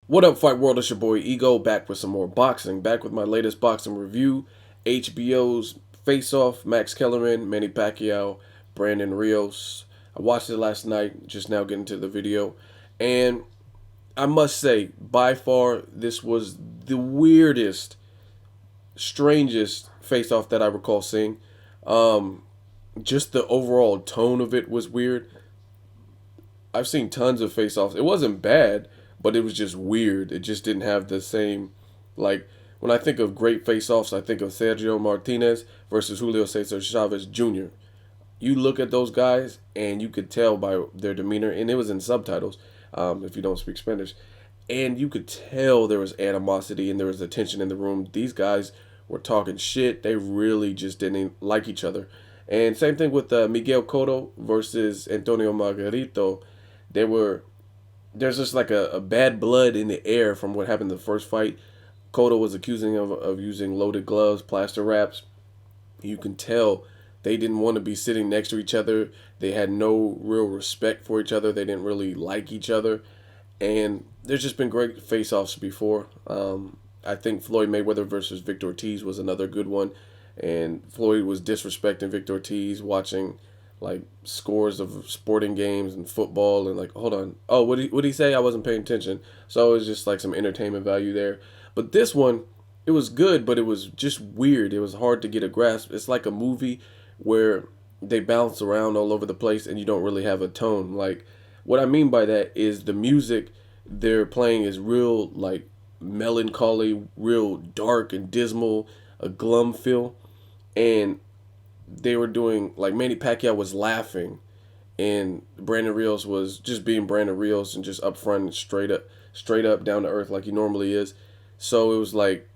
What up, Fight World? It's your boy Ego, back with some more boxing. Back with my latest boxing review. HBO's Faceoff, Max Kellermen, Manny Pacquiao, Brandon Rios. I watched it last night, just now getting to the video. And I must say, by far, this was the weirdest, strangest face-off that I recall seeing. Um, just the overall tone of it was weird. I've seen tons of face-offs. It wasn't bad, but it was just weird. It just didn't have the same, like, when I think of great face-offs, I think of Sergio Martinez versus Julio Cesar Chavez Jr. You look at those guys, and you could tell by their demeanor, and it was in subtitles, if you don't speak Spanish, and you could tell there was animosity and there was a tension in the room. These guys were talking shit. They really just didn't like each other. And same thing with Miguel Cotto versus Antonio Margarito. They were there's just like a bad blood in the air from what happened in the first fight. Cotto was accusing of using loaded gloves, plaster wraps. You can tell they didn't want to be sitting next to each other. They had no real respect for each other. They didn't really like each other. And there's just been great face-offs before. I think Floyd Mayweather versus Victor Ortiz was another good one. And Floyd was disrespecting Victor Ortiz, watching like scores of sporting games and football, and like, hold on, oh, what did he say? I wasn't paying attention. So it was just like some entertainment value there. But this one, it was good, but it was just weird. It was hard to get a grasp. It's like a movie where they bounce around all over the place and you don't really have a tone. Like, what I mean by that is the music they're playing is real, like, melancholy, real dark and dismal, a glum feel. And they were doing, like, Manny Pacquiao was laughing, and Brandon Rios was just being Brandon Rios and just upfront and straight up, down to earth like he normally is. So it was like,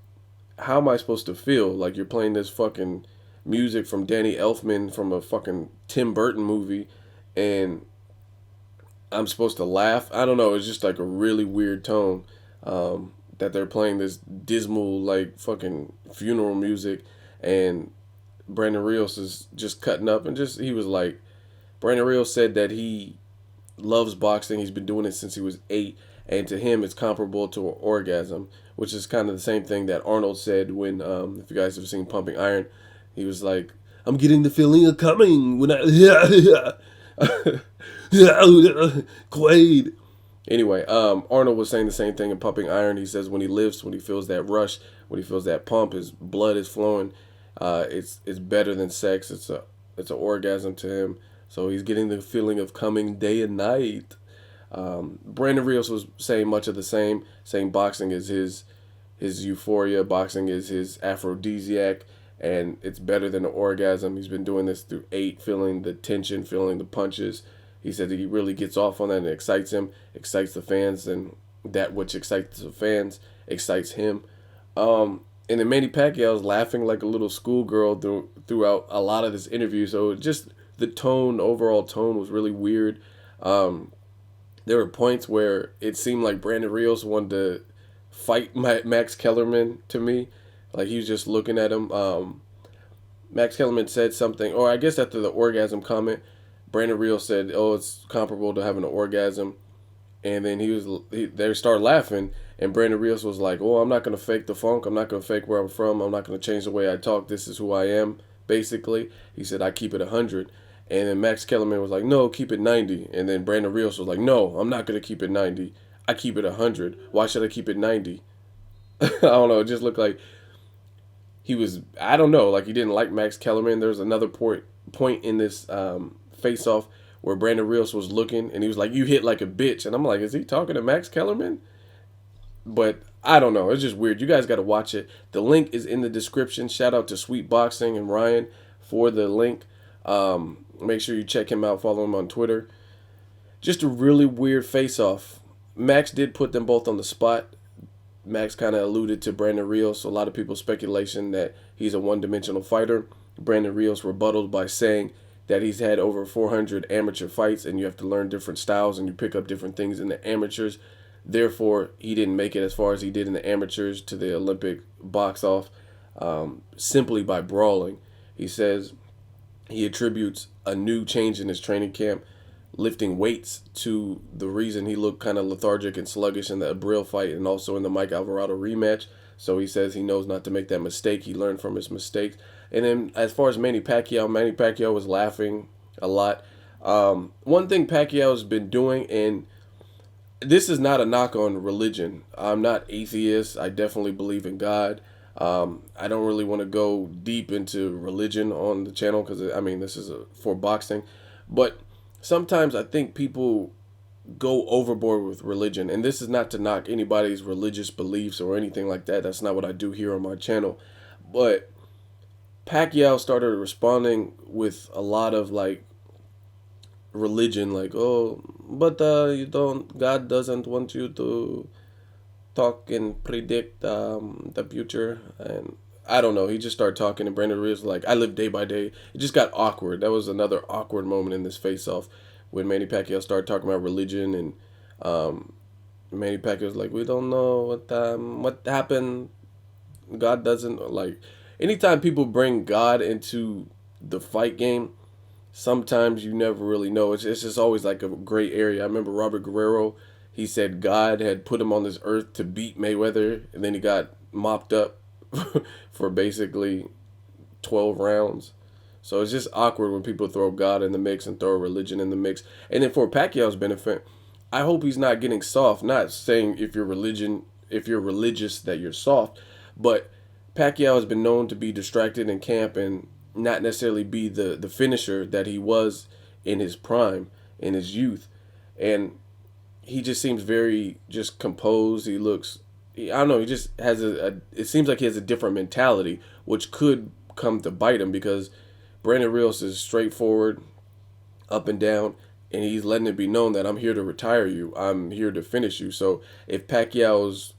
how am I supposed to feel? Like, you're playing this fucking music from Danny Elfman from a fucking Tim Burton movie, and I'm supposed to laugh. I don't know. It's just like a really weird tone, that they're playing this dismal, like, fucking funeral music, and Brandon Rios is just cutting up, and just, he was like, Brandon Rios said that he loves boxing. He's been doing it since he was 8, and to him, it's comparable to an orgasm, which is kind of the same thing that Arnold said when, if you guys have seen Pumping Iron, he was like, "I'm getting the feeling of coming when I Quaid." Anyway, Arnold was saying the same thing in Pumping Iron. He says when he lifts, when he feels that rush, when he feels that pump, his blood is flowing. It's better than sex. It's an orgasm to him. So he's getting the feeling of coming day and night. Brandon Rios was saying much of the same, saying boxing is his euphoria, boxing is his aphrodisiac, and it's better than an orgasm. He's been doing this through 8, feeling the tension, feeling the punches. He said that he really gets off on that and it excites him, excites the fans, and that which excites the fans excites him. And then Manny Pacquiao's laughing like a little schoolgirl throughout a lot of this interview. So just the tone, overall tone, was really weird. Um, there were points where it seemed like Brandon Rios wanted to fight Max Kellerman to me. Like, he was just looking at him. Max Kellerman said something, or I guess after the orgasm comment, Brandon Rios said, "Oh, it's comparable to having an orgasm." And then they started laughing, and Brandon Rios was like, "Oh, I'm not gonna fake the funk. I'm not gonna fake where I'm from. I'm not gonna change the way I talk. This is who I am." Basically, he said, "I keep it 100." And then Max Kellerman was like, "No, keep it 90." And then Brandon Rios was like, "No, I'm not gonna keep it 90. I keep it 100. Why should I keep it 90?" I don't know. It just looked like he was, I don't know, like he didn't like Max Kellerman. There's another point in this face off where Brandon Rios was looking and he was like, "You hit like a bitch." And I'm like, is he talking to Max Kellerman? But I don't know. It's just weird. You guys got to watch it. The link is in the description. Shout out to Sweet Boxing and Ryan for the link. Make sure you check him out. Follow him on Twitter. Just a really weird face off. Max did put them both on the spot. Max kind of alluded to Brandon Rios. A lot of people speculation that he's a one-dimensional fighter. Brandon Rios rebutted by saying that he's had over 400 amateur fights and you have to learn different styles and you pick up different things in the amateurs. Therefore, he didn't make it as far as he did in the amateurs to the Olympic box off, simply by brawling. He says he attributes a new change in his training camp, lifting weights to the reason he looked kind of lethargic and sluggish in the Abril fight and also in the Mike Alvarado rematch. So he says he knows not to make that mistake. He learned from his mistakes. And then as far as Manny Pacquiao was laughing a lot. One thing Pacquiao's been doing, and this is not a knock on religion. I'm not atheist. I definitely believe in God. I don't really want to go deep into religion on the channel because, I mean, this is for boxing. But sometimes I think people go overboard with religion. And this is not to knock anybody's religious beliefs or anything like that. That's not what I do here on my channel. But Pacquiao started responding with a lot of like religion, like, oh, but God doesn't want you to talk and predict the future. And I don't know, he just started talking, and Brandon Rios was like, I live day by day. It just got awkward. That was another awkward moment in this face-off when Manny Pacquiao started talking about religion, and Manny Pacquiao was like, we don't know what happened. God doesn't, like, anytime people bring God into the fight game, sometimes you never really know. It's just always like a gray area. I remember Robert Guerrero, he said God had put him on this earth to beat Mayweather, and then he got mopped up for basically 12 rounds. So it's just awkward when people throw God in the mix and throw religion in the mix. And then for Pacquiao's benefit, I hope he's not getting soft. Not saying if you're religious that you're soft, but Pacquiao has been known to be distracted in camp and not necessarily be the finisher that he was in his prime, in his youth. And he just seems very just composed. He looks, I don't know, he just has it seems like he has a different mentality, which could come to bite him because Brandon Rios is straightforward, up and down, and he's letting it be known that I'm here to retire you. I'm here to finish you. So if Pacquiao's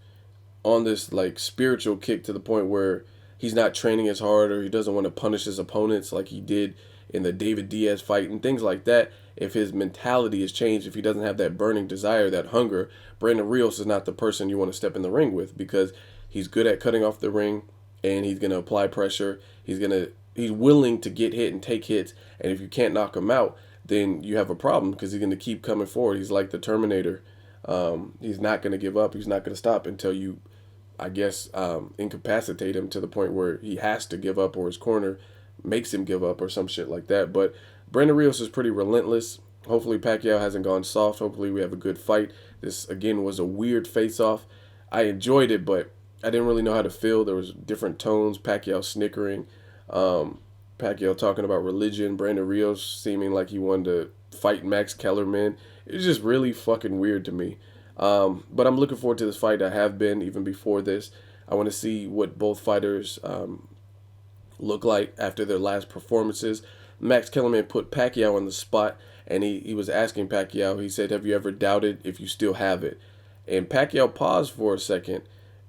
on this like spiritual kick to the point where he's not training as hard or he doesn't want to punish his opponents like he did in the David Diaz fight and things like that, if his mentality is changed, if he doesn't have that burning desire, that hunger, Brandon Rios is not the person you want to step in the ring with because he's good at cutting off the ring and he's going to apply pressure. He's willing to get hit and take hits. And if you can't knock him out, then you have a problem because he's going to keep coming forward. He's like the Terminator. He's not going to give up. He's not going to stop until you, I guess, incapacitate him to the point where he has to give up or his corner makes him give up or some shit like that. But Brandon Rios is pretty relentless. Hopefully Pacquiao hasn't gone soft. Hopefully we have a good fight. This, again, was a weird face-off. I enjoyed it, but I didn't really know how to feel. There was different tones. Pacquiao snickering. Pacquiao talking about religion. Brandon Rios seeming like he wanted to fight Max Kellermen. It was just really fucking weird to me. But I'm looking forward to this fight. I have been even before this. I want to see what both fighters look like after their last performances. Max Kellerman put Pacquiao on the spot, and he was asking Pacquiao, he said, have you ever doubted if you still have it? And Pacquiao paused for a second,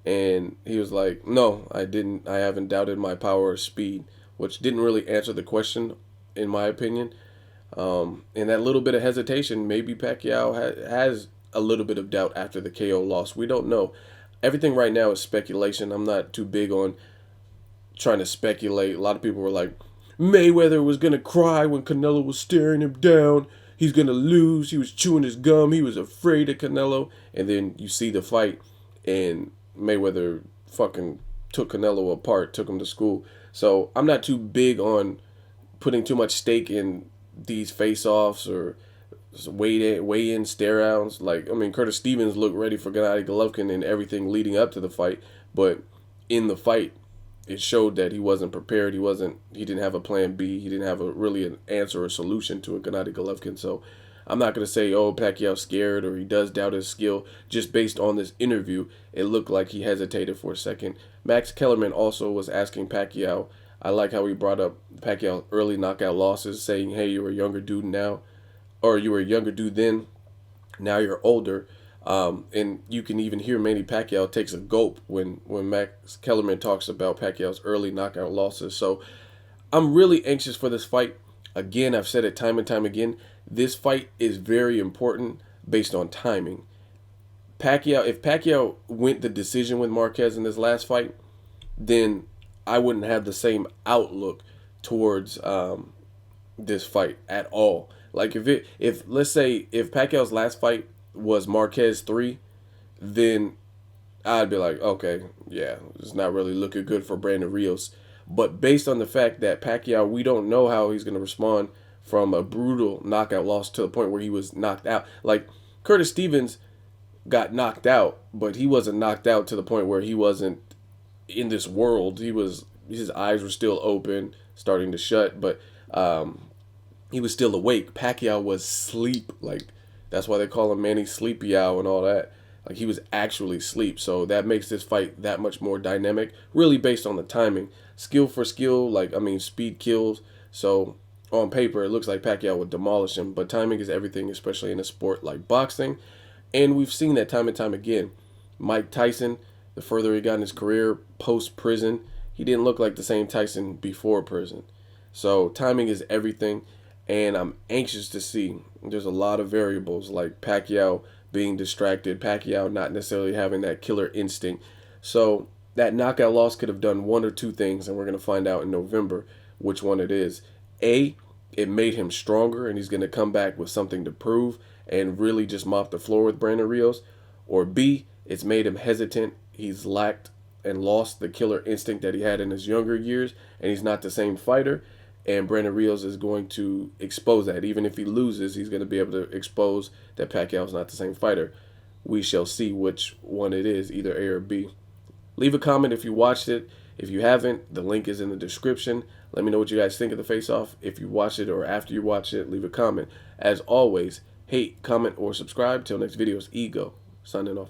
and he was like, no, I didn't. I haven't doubted my power or speed, which didn't really answer the question, in my opinion. And that little bit of hesitation, maybe Pacquiao has a little bit of doubt after the KO loss. We don't know. Everything right now is speculation. I'm not too big on trying to speculate. A lot of people were like, Mayweather was going to cry when Canelo was staring him down. He's going to lose. He was chewing his gum. He was afraid of Canelo. And then you see the fight, and Mayweather fucking took Canelo apart, took him to school. So I'm not too big on putting too much stake in these face-offs or weigh-in stare-downs. Like, I mean, Curtis Stevens looked ready for Gennady Golovkin and everything leading up to the fight. But in the fight, it showed that he wasn't prepared. He didn't have a plan B. He didn't have really an answer or solution to a Gennady Golovkin. So I'm not going to say, oh, Pacquiao's scared or he does doubt his skill. Just based on this interview, it looked like he hesitated for a second. Max Kellerman also was asking Pacquiao, I like how he brought up Pacquiao's early knockout losses, saying, hey, you're a younger dude now, or you were a younger dude then, now you're older. And you can even hear Manny Pacquiao takes a gulp when Max Kellerman talks about Pacquiao's early knockout losses. So I'm really anxious for this fight. Again, I've said it time and time again. This fight is very important based on timing. If Pacquiao went the decision with Marquez in this last fight, then I wouldn't have the same outlook towards this fight at all. Like if let's say if Pacquiao's last fight was Marquez 3, then I'd be like, okay, yeah, it's not really looking good for Brandon Rios. But based on the fact that Pacquiao, we don't know how he's going to respond from a brutal knockout loss to the point where he was knocked out. Like Curtis Stevens got knocked out, but he wasn't knocked out to the point where he wasn't in this world. His eyes were still open, starting to shut, but he was still awake. Pacquiao was asleep. Like that's why they call him Manny Sleepy Owl and all that. Like he was actually asleep. So that makes this fight that much more dynamic. Really based on the timing, skill for skill. Like I mean, speed kills. So on paper, it looks like Pacquiao would demolish him. But timing is everything, especially in a sport like boxing. And we've seen that time and time again. Mike Tyson, the further he got in his career post prison, he didn't look like the same Tyson before prison. So timing is everything. And I'm anxious to see. There's a lot of variables like Pacquiao being distracted, Pacquiao not necessarily having that killer instinct. So that knockout loss could have done one or two things, and we're going to find out in November which one it is. A, it made him stronger, and he's going to come back with something to prove and really just mop the floor with Brandon Rios. Or B, it's made him hesitant. He's lacked and lost the killer instinct that he had in his younger years, and he's not the same fighter. And Brandon Rios is going to expose that. Even if he loses, he's going to be able to expose that Pacquiao is not the same fighter. We shall see which one it is, either A or B. Leave a comment if you watched it. If you haven't, the link is in the description. Let me know what you guys think of the face-off. If you watch it or after you watch it, leave a comment. As always, hate, comment, or subscribe. Till next video, it's Ego, signing off.